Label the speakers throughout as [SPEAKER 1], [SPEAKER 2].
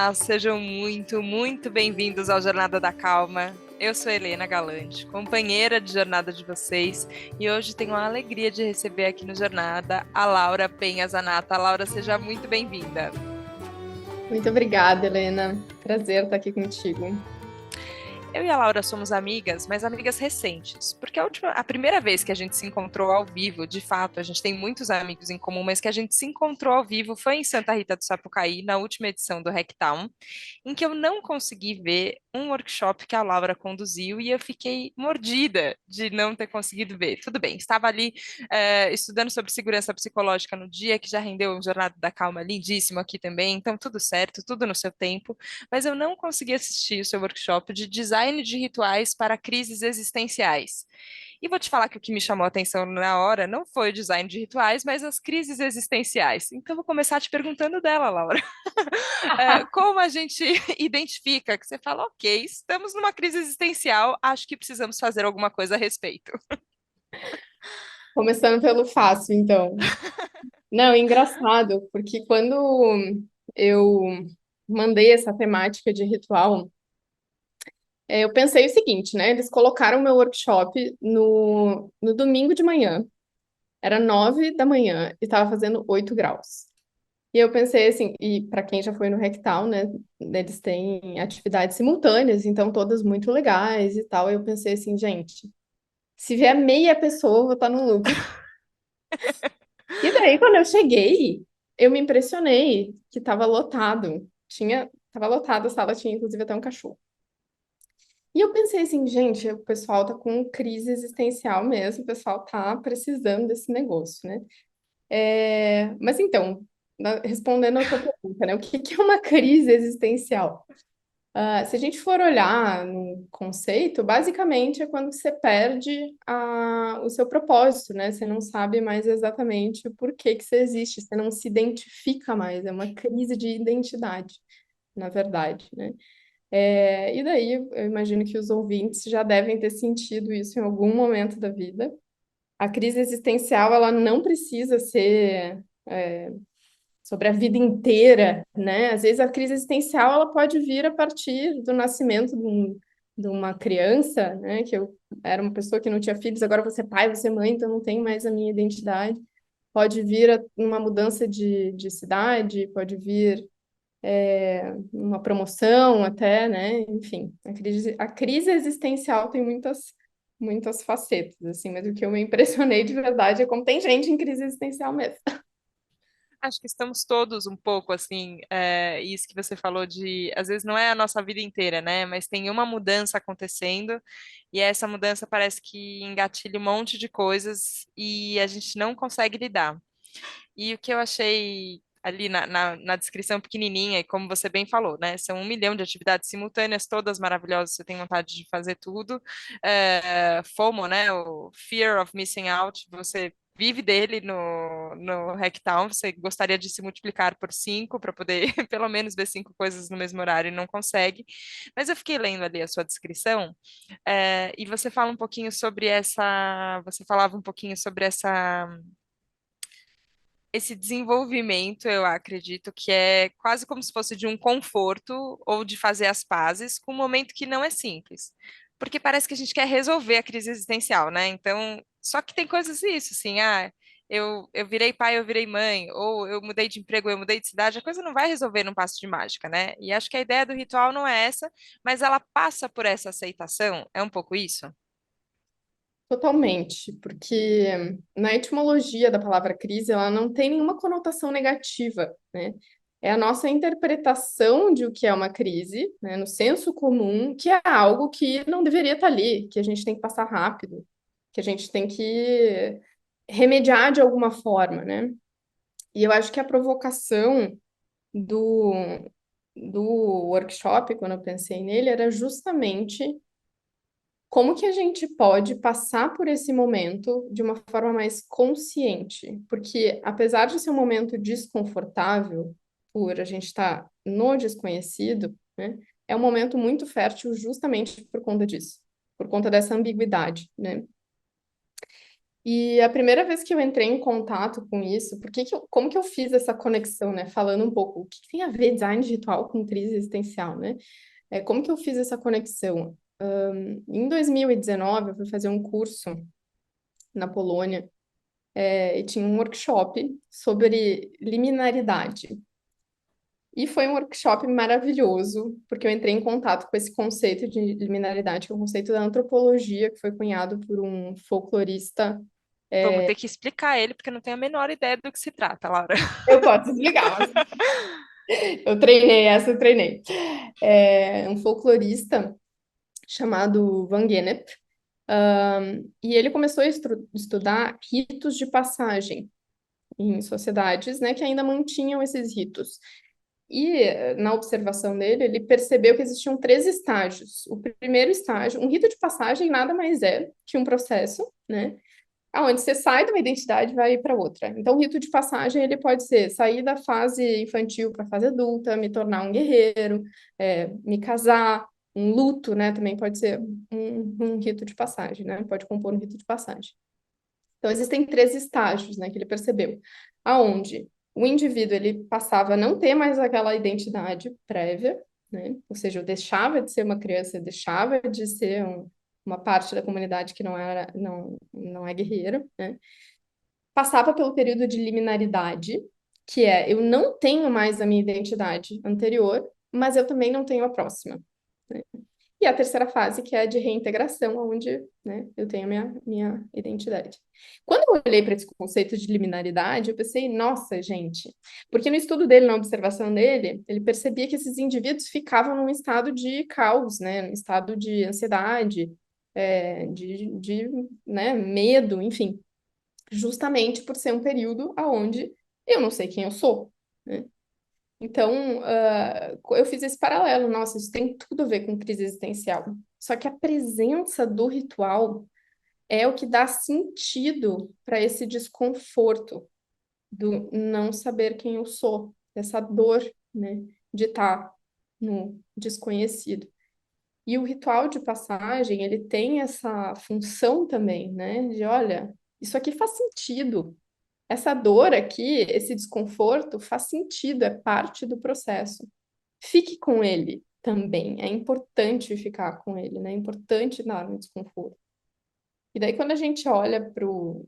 [SPEAKER 1] Olá, sejam muito bem-vindos ao Jornada da Calma. Eu sou Helena Galante, companheira de jornada de vocês, e hoje tenho a alegria de receber aqui no Jornada a Laura Penha Zanata. Laura, seja muito bem-vinda.
[SPEAKER 2] Muito obrigada, Helena. Prazer estar aqui contigo.
[SPEAKER 1] Eu e a Laura somos amigas, mas amigas recentes, porque a primeira vez que a gente se encontrou ao vivo, de fato, a gente tem muitos amigos em comum, mas que a gente se encontrou ao vivo foi em Santa Rita do Sapucaí, na última edição do Hacktown, em que eu não consegui ver um workshop que a Laura conduziu e eu fiquei mordida de não ter conseguido ver. Tudo bem, estava ali estudando sobre segurança psicológica no dia, que já rendeu um Jornada da Calma lindíssimo aqui também, então tudo certo, tudo no seu tempo, mas eu não consegui assistir o seu workshop de design de rituais para crises existenciais. E vou te falar que o que me chamou a atenção na hora não foi o design de rituais, mas as crises existenciais. Então, vou começar te perguntando dela, Laura. Como a gente identifica que você fala, ok, estamos numa crise existencial, acho que precisamos fazer alguma coisa a respeito.
[SPEAKER 2] Começando pelo fácil, então. Não, é engraçado, porque quando eu mandei essa temática de ritual, eu pensei o seguinte, né? Eles colocaram meu workshop no domingo de manhã, era 9 da manhã e estava fazendo 8 graus. E eu pensei assim, e para quem já foi no Rectal, né? Eles têm atividades simultâneas, então todas muito legais e tal. Eu pensei assim, gente, se vier meia pessoa, eu vou estar no lucro. E daí, quando eu cheguei, eu me impressionei que estava lotado. Tava lotado a sala, tinha inclusive até um cachorro. E eu pensei assim, gente, o pessoal tá com crise existencial mesmo, o pessoal tá precisando desse negócio, né? Mas então, respondendo a tua pergunta, né? O que que é uma crise existencial? Se a gente for olhar no conceito, basicamente é quando você perde o seu propósito, né? Você não sabe mais exatamente o porquê que você existe, você não se identifica mais, é uma crise de identidade, na verdade, né? E daí eu imagino que os ouvintes já devem ter sentido isso em algum momento da vida. A crise existencial, ela não precisa ser sobre a vida inteira, né? Às vezes a crise existencial ela pode vir a partir do nascimento de uma criança, né? Que eu era uma pessoa que não tinha filhos, agora vou ser pai, vou ser mãe, então não tenho mais a minha identidade. Pode vir uma mudança de cidade, pode vir uma promoção até, né? Enfim, a crise existencial tem muitas facetas, assim, mas o que eu me impressionei de verdade é como tem gente em crise existencial mesmo.
[SPEAKER 1] Acho que estamos todos um pouco assim, isso que você falou de, às vezes não é a nossa vida inteira, né? Mas tem uma mudança acontecendo e essa mudança parece que engatilha um monte de coisas e a gente não consegue lidar. E o que eu achei ali na descrição pequenininha, e como você bem falou, né? São 1 milhão de atividades simultâneas, todas maravilhosas, você tem vontade de fazer tudo. FOMO, né? O Fear of Missing Out, você vive dele no Hacktown, você gostaria de se multiplicar por 5 para poder pelo menos ver 5 coisas no mesmo horário e não consegue. Mas eu fiquei lendo ali a sua descrição, e você fala um pouquinho sobre você falava um pouquinho sobre esse desenvolvimento, eu acredito que é quase como se fosse de um conforto ou de fazer as pazes com um momento que não é simples. Porque parece que a gente quer resolver a crise existencial, né? Então, só que tem coisas isso, assim, eu virei pai, eu virei mãe, ou eu mudei de emprego, eu mudei de cidade, a coisa não vai resolver num passo de mágica, né? E acho que a ideia do ritual não é essa, mas ela passa por essa aceitação, é um pouco isso?
[SPEAKER 2] Totalmente, porque na etimologia da palavra crise, ela não tem nenhuma conotação negativa, né? É a nossa interpretação de o que é uma crise, né, no senso comum, que é algo que não deveria estar ali, que a gente tem que passar rápido, que a gente tem que remediar de alguma forma, né? E eu acho que a provocação do, do workshop, quando eu pensei nele, era justamente como que a gente pode passar por esse momento de uma forma mais consciente? Porque, apesar de ser um momento desconfortável, por a gente estar no desconhecido, né, é um momento muito fértil justamente por conta disso, por conta dessa ambiguidade, né? E a primeira vez que eu entrei em contato com isso, como que eu fiz essa conexão, né? Falando um pouco, o que que tem a ver design de ritual com crise existencial, né? Como que eu fiz essa conexão? Em 2019, eu fui fazer um curso na Polônia, e tinha um workshop sobre liminaridade. E foi um workshop maravilhoso, porque eu entrei em contato com esse conceito de liminaridade, que é um conceito da antropologia, que foi cunhado por um folclorista.
[SPEAKER 1] Vamos ter que explicar ele, porque eu não tenho a menor ideia do que se trata, Laura.
[SPEAKER 2] Eu posso explicar, mas eu treinei. É um folclorista chamado Van Gennep, e ele começou a estudar ritos de passagem em sociedades, né, que ainda mantinham esses ritos. E na observação dele, ele percebeu que existiam três estágios. O primeiro estágio, um rito de passagem nada mais é que um processo, né, aonde você sai de uma identidade e vai para outra. Então, o rito de passagem ele pode ser sair da fase infantil para a fase adulta, me tornar um guerreiro, me casar, um luto, né? Também pode ser um rito de passagem, né? Pode compor um rito de passagem. Então, existem três estágios, né, que ele percebeu, aonde o indivíduo ele passava a não ter mais aquela identidade prévia, né? Ou seja, eu deixava de ser uma criança, eu deixava de ser uma parte da comunidade que não é guerreira, né? Passava pelo período de liminaridade, que é eu não tenho mais a minha identidade anterior, mas eu também não tenho a próxima, né? E a terceira fase, que é a de reintegração, onde, né, eu tenho a minha identidade. Quando eu olhei para esse conceito de liminaridade, eu pensei, nossa, gente, porque no estudo dele, na observação dele, ele percebia que esses indivíduos ficavam num estado de caos, né, num estado de ansiedade, de né, medo, enfim, justamente por ser um período onde eu não sei quem eu sou, né? Então, eu fiz esse paralelo. Nossa, isso tem tudo a ver com crise existencial. Só que a presença do ritual é o que dá sentido para esse desconforto do não saber quem eu sou, essa dor, né, de estar no desconhecido. E o ritual de passagem, ele tem essa função também, né, de olha, isso aqui faz sentido. Essa dor aqui, esse desconforto faz sentido, é parte do processo. Fique com ele também. É importante ficar com ele, né? É importante dar um desconforto. E daí, quando a gente olha para o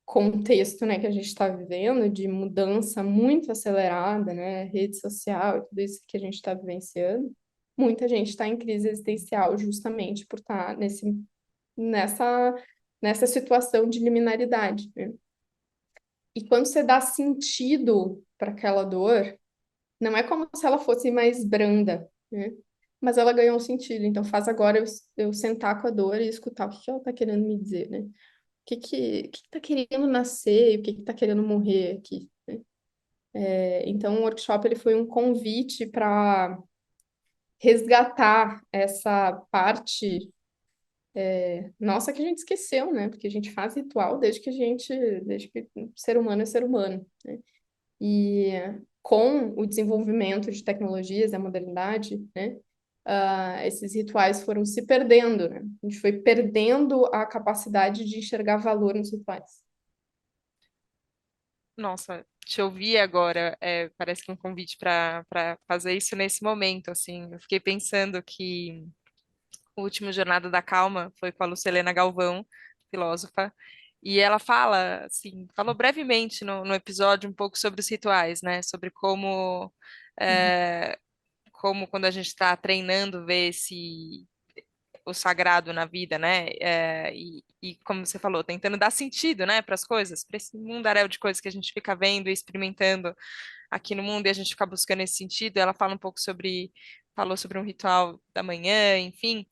[SPEAKER 2] contexto, né, que a gente está vivendo, de mudança muito acelerada, né, rede social e tudo isso que a gente está vivenciando, muita gente está em crise existencial justamente por estar nessa, nessa situação de liminaridade, né? E quando você dá sentido para aquela dor, não é como se ela fosse mais branda, né? Mas ela ganhou um sentido. Então faz agora eu sentar com a dor e escutar o que que ela está querendo me dizer, né? O que tá querendo nascer, o que que tá querendo morrer aqui, né? Então o workshop ele foi um convite para resgatar essa parte nossa que a gente esqueceu, né? Porque a gente faz ritual desde que ser humano é ser humano, né? E com o desenvolvimento de tecnologias, a modernidade, né, esses rituais foram se perdendo, né? A gente foi perdendo a capacidade de enxergar valor nos rituais.
[SPEAKER 1] Nossa, te ouvir agora parece que é um convite para fazer isso nesse momento, assim. Eu fiquei pensando que o último Jornada da Calma foi com a Lucilena Galvão, filósofa, e ela fala, assim, falou brevemente no episódio um pouco sobre os rituais, né? Sobre
[SPEAKER 2] Uhum.
[SPEAKER 1] é, como quando a gente está treinando ver esse o sagrado na vida, né? E como você falou, tentando dar sentido, né, para as coisas, para esse mundaréu de coisas que a gente fica vendo e experimentando aqui no mundo e a gente fica buscando esse sentido. Ela fala um pouco falou sobre um ritual da manhã, enfim.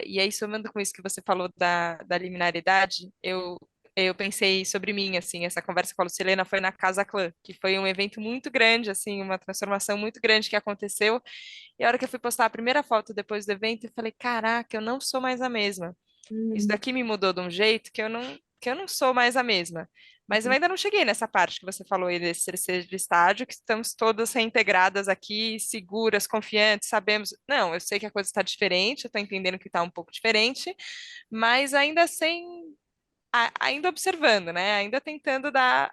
[SPEAKER 1] E aí, somando com isso que você falou da liminaridade, eu pensei sobre mim, assim, essa conversa com a Lucilena foi na Casa Clã, que foi um evento muito grande, assim, uma transformação muito grande que aconteceu. E a hora que eu fui postar a primeira foto depois do evento, eu falei, caraca, eu não sou mais a mesma. Isso
[SPEAKER 2] Uhum.
[SPEAKER 1] daqui me mudou de um jeito que eu não sou mais a mesma. Mas eu ainda não cheguei nessa parte que você falou aí desse terceiro estágio, que estamos todas reintegradas aqui, seguras, confiantes, sabemos. Não, eu sei que a coisa está diferente, eu estou entendendo que está um pouco diferente, mas ainda observando, né? Ainda tentando dar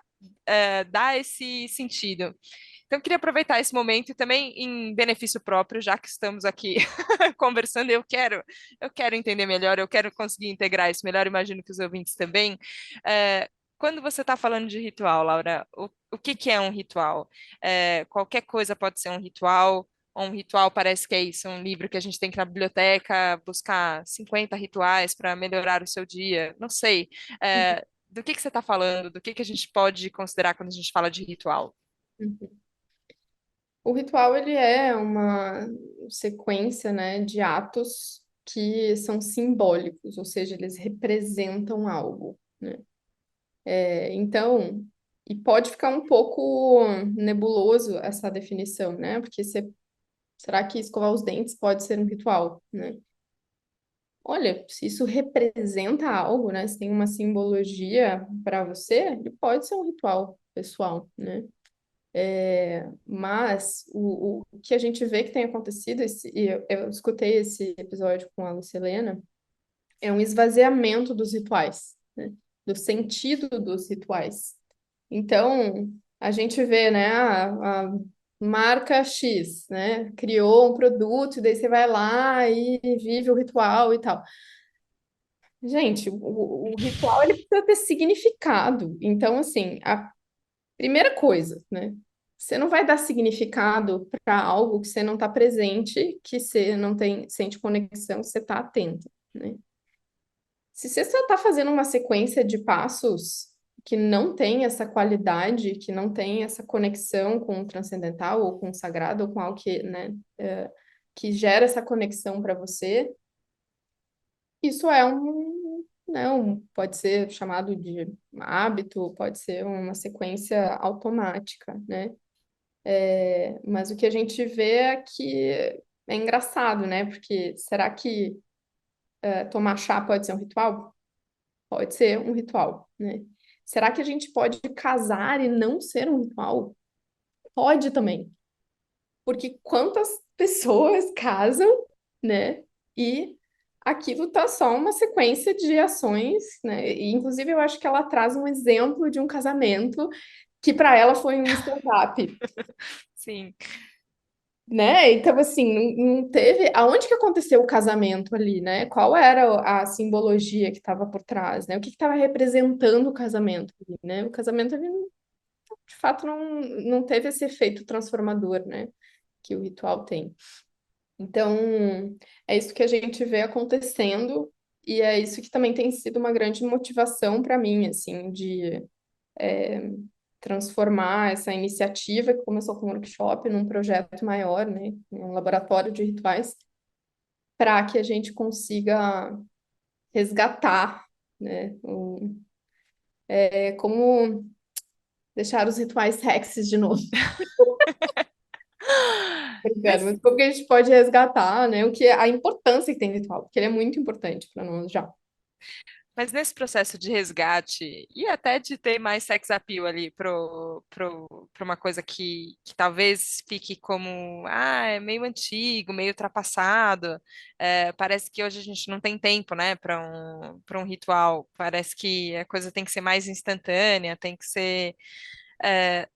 [SPEAKER 1] esse sentido. Então, eu queria aproveitar esse momento e também em benefício próprio, já que estamos aqui conversando, eu quero entender melhor, eu quero conseguir integrar isso melhor, imagino que os ouvintes também. Quando você está falando de ritual, Laura, o que que é um ritual? Qualquer coisa pode ser um ritual, ou um ritual parece que é isso, um livro que a gente tem que ir na biblioteca buscar 50 rituais para melhorar o seu dia, não sei. Do que você está falando? Do que a gente pode considerar quando a gente fala de ritual?
[SPEAKER 2] Uhum. O ritual, ele é uma sequência, né, de atos que são simbólicos, ou seja, eles representam algo, né? Então, e pode ficar um pouco nebuloso essa definição, né? Porque será que escovar os dentes pode ser um ritual, né? Olha, se isso representa algo, né? Se tem uma simbologia para você, ele pode ser um ritual pessoal, né? Mas o que a gente vê que tem acontecido, e eu escutei esse episódio com a Lucilena, é um esvaziamento dos rituais, né? Do sentido dos rituais. Então, a gente vê, né, a marca X, né, criou um produto, e daí você vai lá e vive o ritual e tal. Gente, o ritual ele precisa ter significado. Então, assim, a primeira coisa, né? Você não vai dar significado para algo que você não está presente, que você não tem, sente conexão, que você está atento, né? Se você só está fazendo uma sequência de passos que não tem essa qualidade, que não tem essa conexão com o transcendental ou com o sagrado ou com algo que, né, que gera essa conexão para você, isso é pode ser chamado de hábito, pode ser uma sequência automática, né? Mas o que a gente vê é que é engraçado, né? Porque será que tomar chá pode ser um ritual? Pode ser um ritual, né? Será que a gente pode casar e não ser um ritual? Pode também. Porque quantas pessoas casam, né? E aquilo tá só uma sequência de ações, né? E, inclusive, eu acho que ela traz um exemplo de um casamento que para ela foi um stand-up,
[SPEAKER 1] Sim.
[SPEAKER 2] né? Então, assim, não teve. Aonde que aconteceu o casamento ali, né? Qual era a simbologia que estava por trás, né? O que estava representando o casamento ali, né? O casamento ali, de fato, não teve esse efeito transformador, né? Que o ritual tem. Então, é isso que a gente vê acontecendo, e é isso que também tem sido uma grande motivação para mim, assim, de transformar essa iniciativa que começou com um workshop num projeto maior, né, um laboratório de rituais, para que a gente consiga resgatar, né, como deixar os rituais sexys de novo. Obrigada,
[SPEAKER 1] Mas
[SPEAKER 2] mas como que a gente pode resgatar, né, a importância que tem ritual, porque ele é muito importante para nós já.
[SPEAKER 1] Mas nesse processo de resgate e até de ter mais sex appeal ali pra uma coisa que talvez fique como, é meio antigo, meio ultrapassado, parece que hoje a gente não tem tempo, né, para um ritual. Parece que a coisa tem que ser mais instantânea, tem que ser.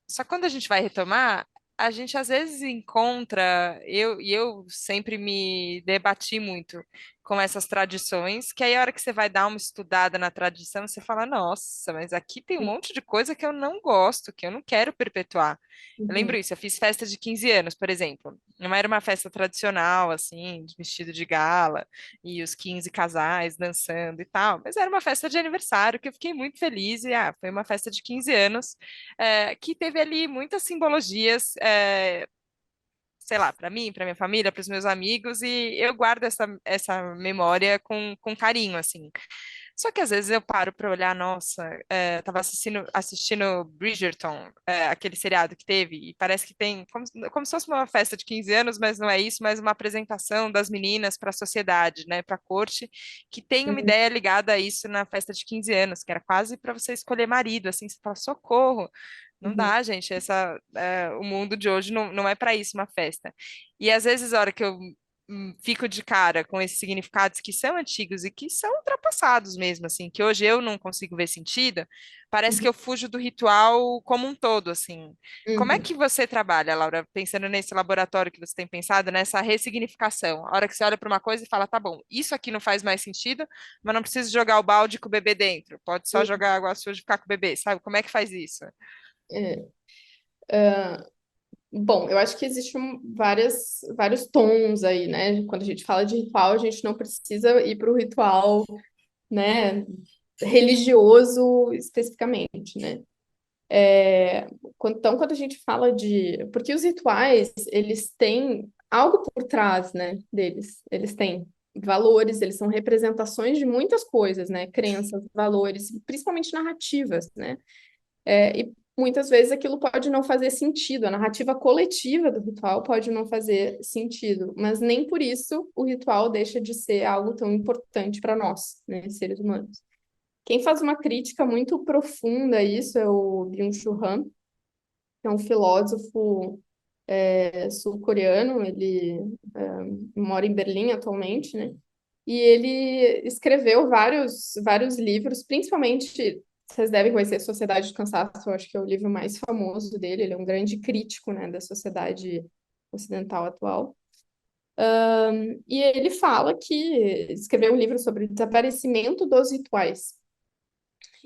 [SPEAKER 1] Só que quando a gente vai retomar, a gente às vezes encontra, eu sempre me debati muito com essas tradições, que aí a hora que você vai dar uma estudada na tradição, você fala, nossa, mas aqui tem um monte de coisa que eu não gosto, que eu não quero perpetuar. Eu lembro
[SPEAKER 2] Uhum,
[SPEAKER 1] isso, eu fiz festa de 15 anos, por exemplo. Não era uma festa tradicional, assim, de vestido de gala, e os 15 casais dançando e tal, mas era uma festa de aniversário que eu fiquei muito feliz, e foi uma festa de 15 anos, que teve ali muitas simbologias, sei lá, para mim, para minha família, para os meus amigos, e eu guardo essa memória com carinho, assim. Só que às vezes eu paro para olhar, nossa, tava assistindo Bridgerton, aquele seriado que teve, e parece que tem como se fosse uma festa de 15 anos, mas não é isso, mas uma apresentação das meninas para a sociedade, né, para a corte, que tem uma
[SPEAKER 2] uhum,
[SPEAKER 1] ideia ligada a isso na festa de 15 anos, que era quase para você escolher marido, assim, você fala, socorro. Não
[SPEAKER 2] uhum,
[SPEAKER 1] dá, gente. O mundo de hoje não é para isso uma festa. E às vezes, a hora que eu fico de cara com esses significados que são antigos e que são ultrapassados mesmo, assim, que hoje eu não consigo ver sentido, parece que
[SPEAKER 2] Uhum,
[SPEAKER 1] eu fujo do ritual como um todo, assim. Como é
[SPEAKER 2] uhum.
[SPEAKER 1] que você trabalha, Laura, pensando nesse laboratório que você tem pensado, nessa ressignificação? A hora que você olha para uma coisa e fala, tá bom, isso aqui não faz mais sentido, mas não preciso jogar o balde com o bebê dentro, pode só
[SPEAKER 2] Uhum.
[SPEAKER 1] jogar água suja e ficar com o bebê, sabe? Como é que faz isso?
[SPEAKER 2] É. Bom, eu acho que existem vários tons aí, né? Quando a gente fala de ritual, a gente não precisa ir para o ritual, né, religioso especificamente, né? Então, quando a gente fala de... Porque os rituais, eles têm algo por trás, né, deles. Eles têm valores, eles são representações de muitas coisas, né? Crenças, valores, principalmente narrativas, né? E muitas vezes aquilo pode não fazer sentido, a narrativa coletiva do ritual pode não fazer sentido, mas nem por isso o ritual deixa de ser algo tão importante para nós, né, seres humanos. Quem faz uma crítica muito profunda a isso é o Byung-Chul Han, que é um filósofo sul-coreano, ele mora em Berlim atualmente, né? E ele escreveu vários livros, principalmente, vocês devem conhecer Sociedade do Cansaço, eu acho que é o livro mais famoso dele, ele é um grande crítico, né, da sociedade ocidental atual. E ele fala que escreveu um livro sobre o desaparecimento dos rituais.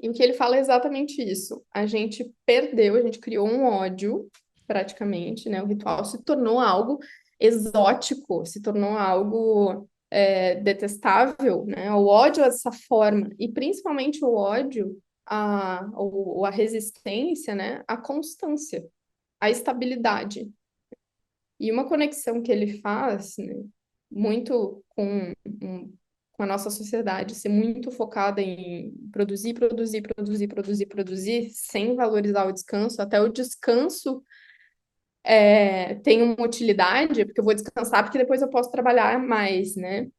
[SPEAKER 2] E o que ele fala é exatamente isso. A gente perdeu, a gente criou um ódio, praticamente, né? O ritual se tornou algo exótico, se tornou algo detestável, né? O ódio dessa forma, e principalmente o ódio a resistência, né? A constância, a estabilidade. E uma conexão que ele faz, né, muito com a nossa sociedade, ser muito focada em produzir, produzir, produzir, produzir, produzir, sem valorizar o descanso, até o descanso tem uma utilidade, porque eu vou descansar, porque depois eu posso trabalhar mais, né?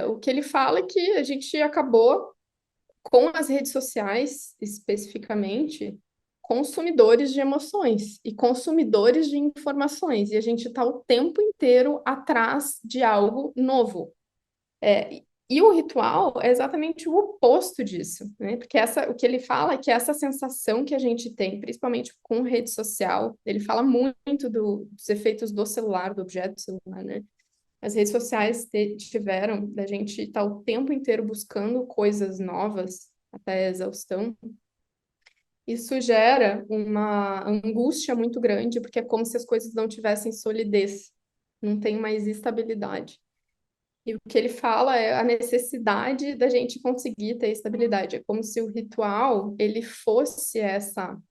[SPEAKER 2] O que ele fala é que a gente acabou com as redes sociais, especificamente, consumidores de emoções e consumidores de informações, e a gente está o tempo inteiro atrás de algo novo. E o ritual é exatamente o oposto disso, né? Porque o que ele fala é que essa sensação que a gente tem, principalmente com rede social, ele fala muito dos efeitos do celular, do objeto celular, né? As redes sociais tiveram da gente estar o tempo inteiro buscando coisas novas até a exaustão. Isso gera uma angústia muito grande, porque é como se as coisas não tivessem solidez, não tem mais estabilidade. E o que ele fala é a necessidade da gente conseguir ter estabilidade. É como se o ritual, ele fosse essa...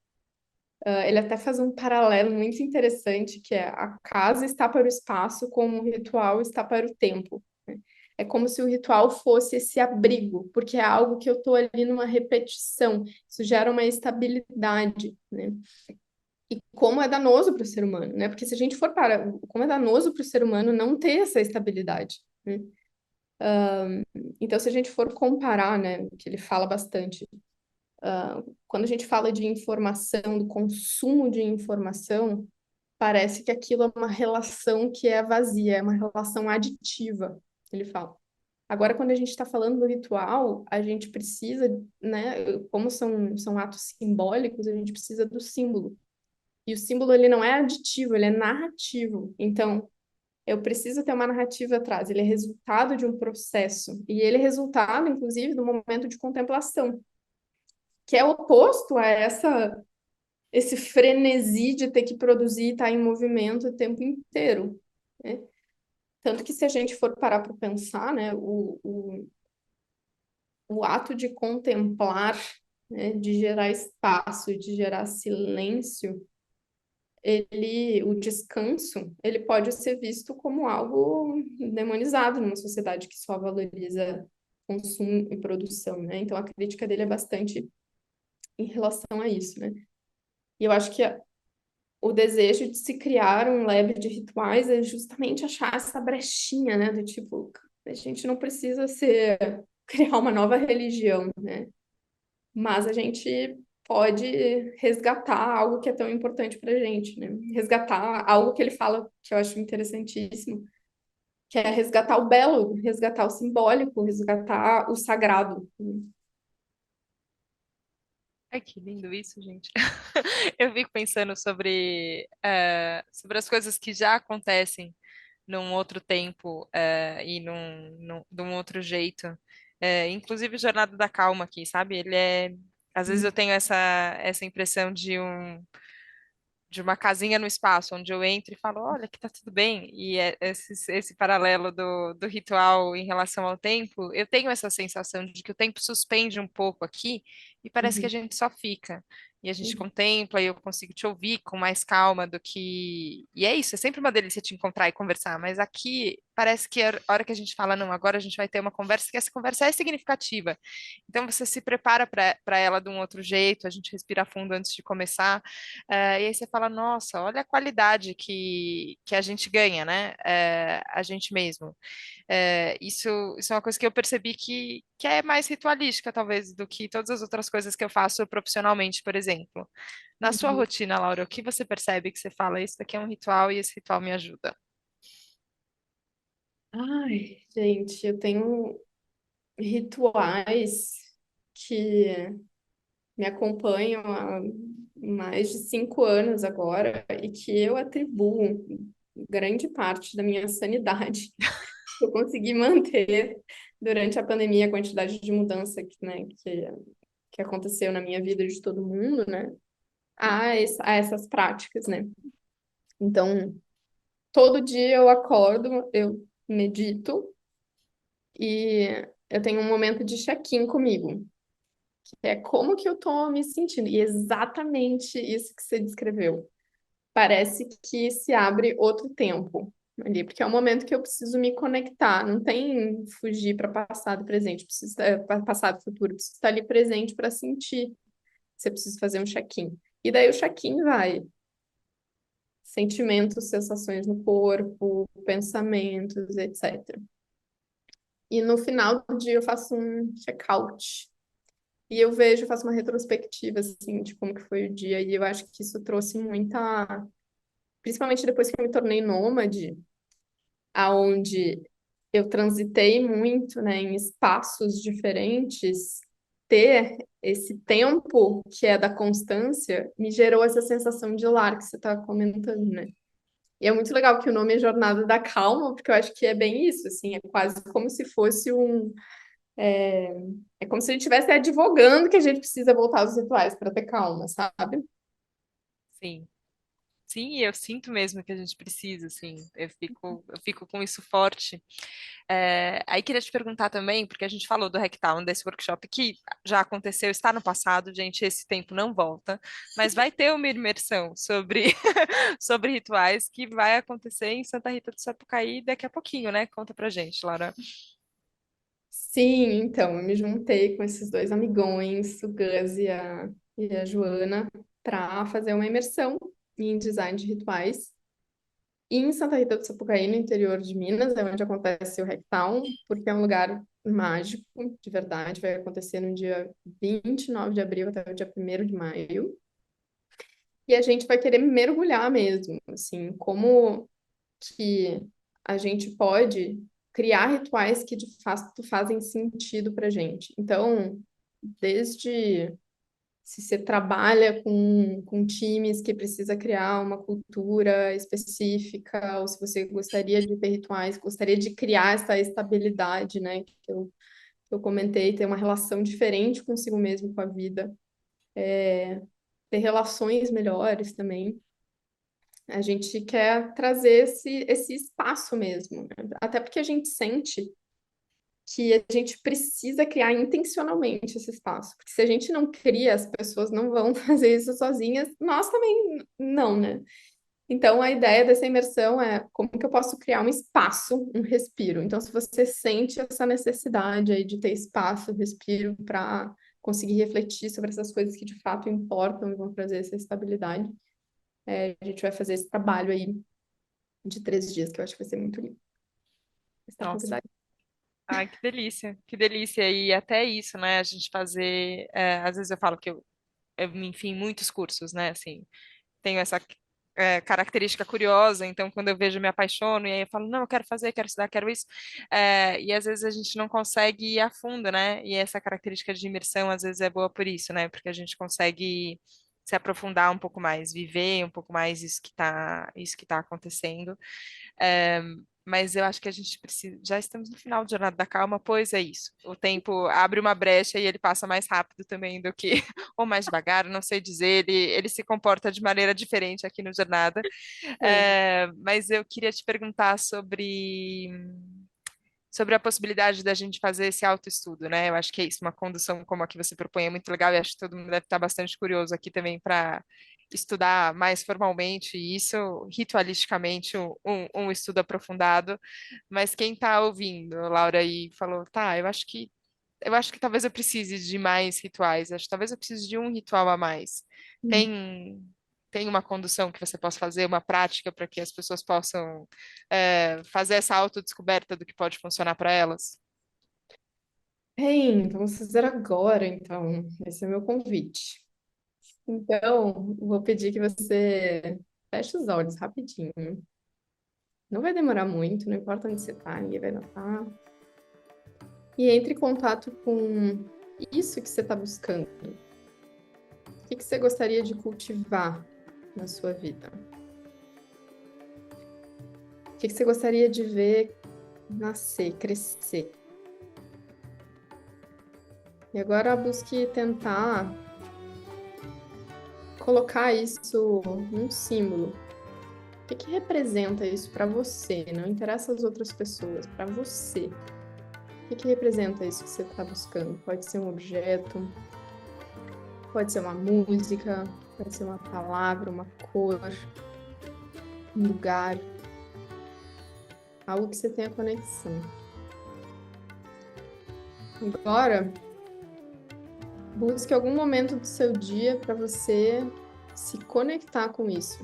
[SPEAKER 2] ele até faz um paralelo muito interessante, que é a casa está para o espaço como o ritual está para o tempo. Né? É como se o ritual fosse esse abrigo, porque é algo que eu estou ali numa repetição. Isso gera uma estabilidade, né? E como é danoso para o ser humano, né? Porque se a gente for para... Como é danoso para o ser humano não ter essa estabilidade, né? Então, se a gente for comparar, né, que ele fala bastante, quando a gente fala de informação, do consumo de informação, parece que aquilo é uma relação que é vazia, é uma relação aditiva, ele fala. Agora, quando a gente está falando do ritual, a gente precisa, né, como são atos simbólicos, a gente precisa do símbolo. E o símbolo, ele não é aditivo, ele é narrativo. Então, eu preciso ter uma narrativa atrás. Ele é resultado de um processo. E ele é resultado, inclusive, do momento de contemplação, que é oposto a esse frenesi de ter que produzir e estar em movimento o tempo inteiro, né? Tanto que se a gente for parar para pensar, né, o ato de contemplar, né, de gerar espaço, de gerar silêncio, o descanso, ele pode ser visto como algo demonizado numa sociedade que só valoriza consumo e produção, né? Então a crítica dele é bastante em relação a isso, né? E eu acho que o desejo de se criar um lab de rituais é justamente achar essa brechinha, né? Do tipo, a gente não precisa criar uma nova religião, né? Mas a gente pode resgatar algo que é tão importante para a gente, né? Resgatar algo que ele fala que eu acho interessantíssimo, que é resgatar o belo, resgatar o simbólico, resgatar o sagrado.
[SPEAKER 1] Ai, que lindo isso, gente. Eu fico pensando sobre as coisas que já acontecem num outro tempo, e de um outro jeito. Inclusive Jornada da Calma aqui, sabe? Às vezes eu tenho essa impressão de uma casinha no espaço, onde eu entro e falo, olha, que tá tudo bem. E esse paralelo do ritual em relação ao tempo, eu tenho essa sensação de que o tempo suspende um pouco aqui e parece que a
[SPEAKER 2] Uhum,
[SPEAKER 1] gente só fica. E a gente
[SPEAKER 2] uhum,
[SPEAKER 1] contempla e eu consigo te ouvir com mais calma do que. E é isso, é sempre uma delícia te encontrar e conversar, mas aqui parece que a hora que a gente fala, não, agora a gente vai ter uma conversa, que essa conversa é significativa. Então você se prepara para ela de um outro jeito, a gente respira fundo antes de começar. E aí você fala, nossa, olha a qualidade que a gente ganha, né? A gente mesmo. Isso é uma coisa que eu percebi que é mais ritualística, talvez, do que todas as outras coisas que eu faço profissionalmente, por exemplo. Na sua
[SPEAKER 2] uhum.
[SPEAKER 1] rotina, Laura, o que você percebe que você fala, isso daqui é um ritual e esse ritual me ajuda?
[SPEAKER 2] Ai, gente, eu tenho rituais que me acompanham há mais de 5 anos agora e que eu atribuo grande parte da minha sanidade. Eu consegui manter durante a pandemia a quantidade de mudança que aconteceu na minha vida e de todo mundo, né? A essas práticas, né? Então, todo dia eu acordo, eu medito e eu tenho um momento de check-in comigo. É como que eu tô me sentindo. E exatamente isso que você descreveu. Parece que se abre outro tempo ali, porque é o momento que eu preciso me conectar. Não tem fugir para passado e presente, preciso para passado e futuro, preciso estar ali presente para sentir. Você precisa fazer um check-in. E daí o check-in vai sentimentos, sensações no corpo, pensamentos, etc. E no final do dia eu faço um check-out. E eu vejo, faço uma retrospectiva, assim, de como que foi o dia, e eu acho que isso trouxe muita, principalmente depois que eu me tornei nômade, aonde eu transitei muito, né, em espaços diferentes, ter esse tempo que é da constância me gerou essa sensação de lar que você estava comentando, né? E é muito legal que o nome é Jornada da Calma, porque eu acho que é bem isso, assim, é quase como se fosse é como se ele estivesse advogando que a gente precisa voltar aos rituais para ter calma, sabe?
[SPEAKER 1] Sim. Sim, eu sinto mesmo que a gente precisa, assim, eu fico com isso forte. Aí queria te perguntar também, porque a gente falou do Hacktown, desse workshop que já aconteceu, está no passado, gente, esse tempo não volta, mas vai ter uma imersão sobre, sobre rituais que vai acontecer em Santa Rita do Sapucaí daqui a pouquinho, né? Conta pra gente, Laura.
[SPEAKER 2] Sim, então, eu me juntei com esses dois amigões, o Gus e a Joana, para fazer uma imersão em design de rituais. E em Santa Rita do Sapucaí, no interior de Minas, é onde acontece o Hacktown, porque é um lugar mágico, de verdade. Vai acontecer no dia 29 de abril até o dia 1º de maio. E a gente vai querer mergulhar mesmo, assim, como que a gente pode criar rituais que de fato fazem sentido para gente. Então, desde se você trabalha com times que precisa criar uma cultura específica, ou se você gostaria de ter rituais, gostaria de criar essa estabilidade, né, que eu comentei, ter uma relação diferente consigo mesmo, com a vida, ter relações melhores também. A gente quer trazer esse espaço mesmo, né? Até porque a gente sente que a gente precisa criar intencionalmente esse espaço. Porque se a gente não cria, as pessoas não vão fazer isso sozinhas, nós também não, né? Então, a ideia dessa imersão é como que eu posso criar um espaço, um respiro. Então, se você sente essa necessidade aí de ter espaço, respiro para conseguir refletir sobre essas coisas que de fato importam e vão trazer essa estabilidade, a gente vai fazer esse trabalho aí de 3 dias, que eu acho que vai ser muito lindo. Está
[SPEAKER 1] Nossa,
[SPEAKER 2] convidado.
[SPEAKER 1] ai, que delícia, que delícia. E até isso, né? A gente fazer. Às vezes eu falo que enfim, muitos cursos, né? Assim, tenho característica curiosa, então quando eu vejo eu me apaixono, e aí eu falo, não, eu quero fazer, quero estudar, quero isso, e às vezes a gente não consegue ir a fundo, né? E essa característica de imersão às vezes é boa por isso, né? Porque a gente consegue se aprofundar um pouco mais, viver um pouco mais isso que tá acontecendo. É, mas eu acho que a gente precisa. Já estamos no final de Jornada da Calma, pois é isso. O tempo abre uma brecha e ele passa mais rápido também do que, ou mais devagar, não sei dizer. Ele se comporta de maneira diferente aqui no Jornada.
[SPEAKER 2] Sim.
[SPEAKER 1] Mas eu queria te perguntar sobre a possibilidade da gente fazer esse autoestudo, né? Eu acho que é isso, uma condução como a que você propõe é muito legal e acho que todo mundo deve estar bastante curioso aqui também para estudar mais formalmente isso, ritualisticamente, um estudo aprofundado. Mas quem está ouvindo, Laura, e falou, tá, eu acho que talvez eu precise de mais rituais, acho que talvez eu precise de um ritual a mais. Tem, tem uma condução que você possa fazer, uma prática para que as pessoas possam fazer essa autodescoberta do que pode funcionar para elas?
[SPEAKER 2] Bem, vamos fazer agora, então. Esse é o meu convite. Então, vou pedir que você feche os olhos rapidinho. Não vai demorar muito, não importa onde você tá, ninguém vai notar. E entre em contato com isso que você está buscando. O que você gostaria de cultivar na sua vida? O que você gostaria de ver nascer, crescer? E agora busque tentar colocar isso num símbolo. O que representa isso para você? Não interessa as outras pessoas, para você. O que representa isso que você está buscando? Pode ser um objeto, pode ser uma música, pode ser uma palavra, uma cor, um lugar, algo que você tenha conexão. Agora, busque algum momento do seu dia para você se conectar com isso.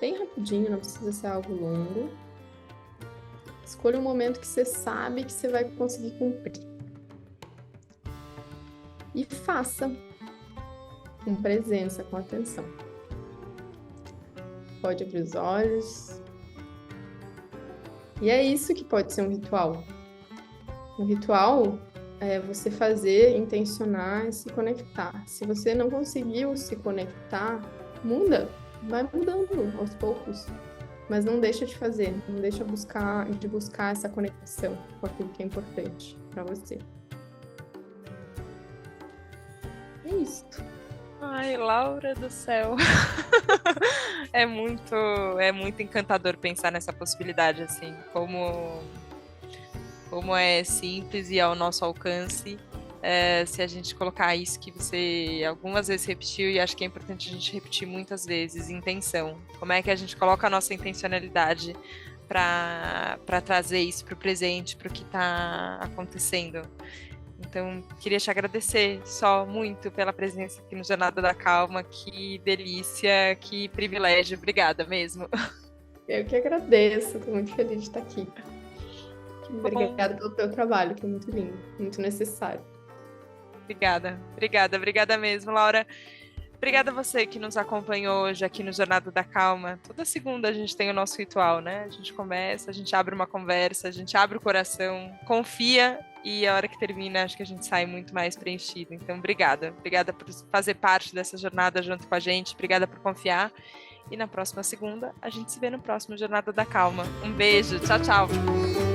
[SPEAKER 2] Bem rapidinho, não precisa ser algo longo. Escolha um momento que você sabe que você vai conseguir cumprir. E faça com presença, com atenção. Pode abrir os olhos. E é isso que pode ser um ritual. Um ritual é você fazer, intencionar e se conectar. Se você não conseguiu se conectar, muda. Vai mudando aos poucos. Mas não deixa de fazer. Não deixa de buscar essa conexão com aquilo que é importante para você. É isso.
[SPEAKER 1] Ai, Laura do céu. É muito encantador pensar nessa possibilidade, assim, como é simples e ao nosso alcance, se a gente colocar isso que você algumas vezes repetiu, e acho que é importante a gente repetir muitas vezes, intenção. Como é que a gente coloca a nossa intencionalidade para trazer isso para o presente, para o que está acontecendo. Então, queria te agradecer só muito pela presença aqui no Jornada da Calma. Que delícia, que privilégio. Obrigada mesmo.
[SPEAKER 2] Eu que agradeço. Estou muito feliz de estar aqui.
[SPEAKER 1] Bom,
[SPEAKER 2] Obrigada pelo teu trabalho, que é muito lindo, muito necessário.
[SPEAKER 1] obrigada mesmo, Laura. Obrigada a você que nos acompanhou hoje aqui no Jornada da Calma. Toda segunda a gente tem o nosso ritual, né? A gente começa, a gente abre uma conversa, a gente abre o coração, confia e a hora que termina acho que a gente sai muito mais preenchido. Então, obrigada. Obrigada por fazer parte dessa jornada junto com a gente. Obrigada por confiar. E na próxima segunda a gente se vê no próximo Jornada da Calma. Um beijo. Tchau, tchau.